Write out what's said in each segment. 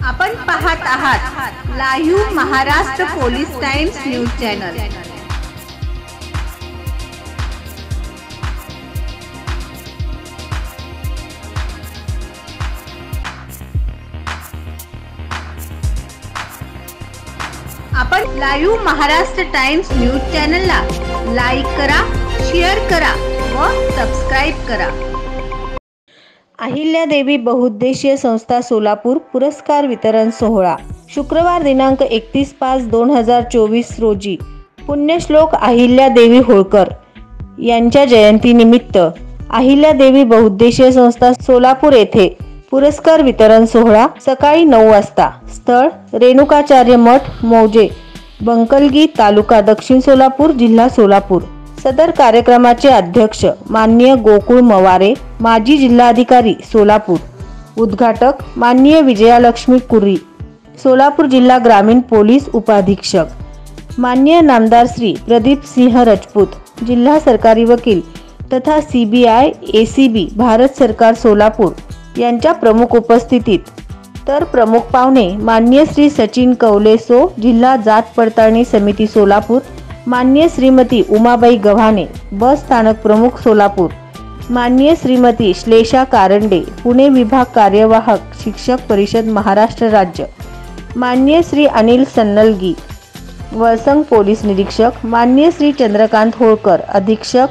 आपण पाहत आहात live Maharashtra police times news channel. आपण लाईव्ह महाराष्ट्र टाइम्स न्यूज चॅनलला लाईक करा, शेअर करा व सबस्क्राइब करा। अहिल्यादेवी बहुउद्देशीय संस्था सोलापूर पुरस्कार वितरण सोहळा शुक्रवार दिनांक 31/5/2024 रोजी पुण्यश्लोक अहिल्यादेवी होळकर यांच्या जयंतीनिमित्त अहिल्यादेवी बहुउद्देशीय संस्था सोलापूर येथे पुरस्कार वितरण सोहळा सकाळी 9 वाजता। स्थळ रेणुकाचार्य मठ मौजे बंकलगी तालुका दक्षिण सोलापूर जिल्हा सोलापूर। सदर कार्यक्रमाचे अध्यक्ष माननीय गोकुळ मवारे माजी जिल्हाधिकारी सोलापूर। उद्घाटक माननीय विजयालक्ष्मी कुर्री सोलापूर जिल्हा ग्रामीण पोलीस उपाधीक्षक। माननीय नामदार श्री प्रदीप सिंह राजपूत जिल्हा सरकारी वकील तथा CBI ACB भारत सरकार सोलापूर यांच्या प्रमुख उपस्थितीत। तर प्रमुख पाहुणे माननीय श्री सचिन कौलेसो जिल्हा जात पडताळणी समिती सोलापूर, माननीय श्रीमती उमाबाई गव्हाणे बस स्थानक प्रमुख सोलापूर, माननीय श्रीमती श्लेषा कारंडे पुणे विभाग कार्यवाहक शिक्षक परिषद महाराष्ट्र राज्य, माननीय श्री अनिल सन्नलगी वळसंग पोलीस निरीक्षक, माननीय श्री चंद्रकांत होळकर अधीक्षक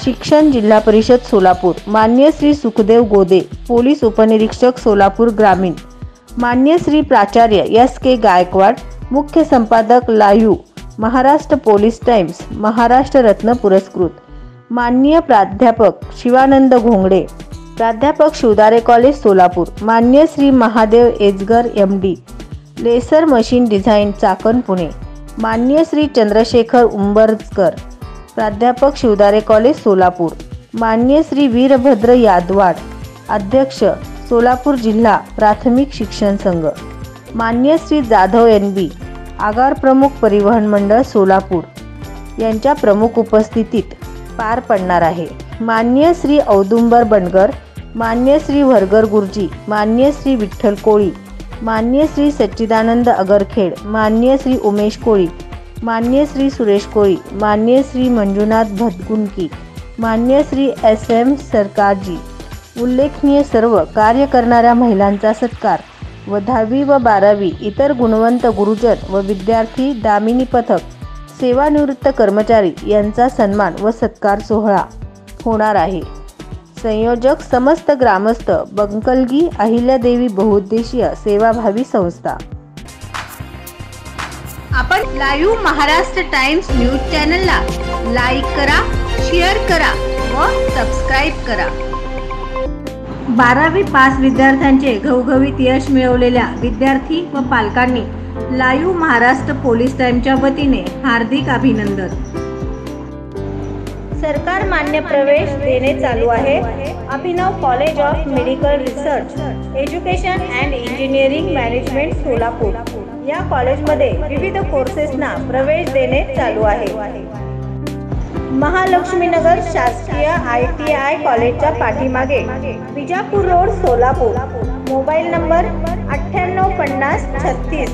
शिक्षण जिल्हा परिषद सोलापूर, माननीय श्री सुखदेव गोदे पोलीस उपनिरीक्षक सोलापूर ग्रामीण, माननीय श्री प्राचार्य SK गायकवाड मुख्य संपादक live Maharashtra police times Maharashtra रत्न पुरस्कृत, माननीय प्राध्यापक शिवानंद घोंगडे प्राध्यापक शिवदारे कॉलेज सोलापूर, माननीय Shri Mahadev Ejgar MD laser machine design Chakan Pune, माननीय श्री चंद्रशेखर उंबरकर प्राध्यापक शिवदारे कॉलेज सोलापूर, माननीय श्री वीरभद्र यादवाड अध्यक्ष सोलापूर जिल्हा प्राथमिक शिक्षण संघ, माननीय श्री जाधव NB आगार प्रमुख परिवहन मंडळ सोलापूर यांच्या प्रमुख उपस्थितीत पार पडणार आहे। माननीय श्री औदुंबर बनगर, माननीय श्री वरगर गुरुजी, माननीय श्री विठ्ठल कोळी, माननीय श्री सच्चिदानंद अगरखेड, माननीय श्री उमेश कोळी, माननीय श्री सुरेश कोळी, माननीय श्री मंजुनाथ भदगुंकी, माननीय श्री SM सरकारजी उल्लेखनीय सर्व कार्य करणाऱ्या महिलांचा सत्कार व 10वी व 12वी इतर गुणवंत गुरुजन व विद्यार्थी दामिनी पथक सेवानिवृत्त कर्मचारी यांचा सन्मान व सत्कार सोहळा होणार आहे। संयोजक समस्त ग्रामस्थ बंकलगी अहिल्यादेवी बहुउद्देशीय सेवाभावी संस्था। आपण लाईव्ह महाराष्ट्र टाइम्स न्यूज चॅनलला लाईक करा, शेअर करा व सबस्क्राइब करा। 12वी पास विद्यार्थ्यांचे घवघवीत यश मिळवलेल्या विद्यार्थी व पालकांनी लाईव्ह महाराष्ट्र पोलीस टाइम्सच्या वतीने हार्दिक अभिनंदन। सरकार मान्य प्रवेश देणे चालू आहे। Abhinav college of medical research education and engineering management Solapur या कॉलेजमध्ये विविध कोर्सेसना प्रवेश देणे चालू आहे। महालक्ष्मीनगर शासकीय ITI कॉलेजच्या पाठीमागे Vijapur road Solapur. Mobile number 985036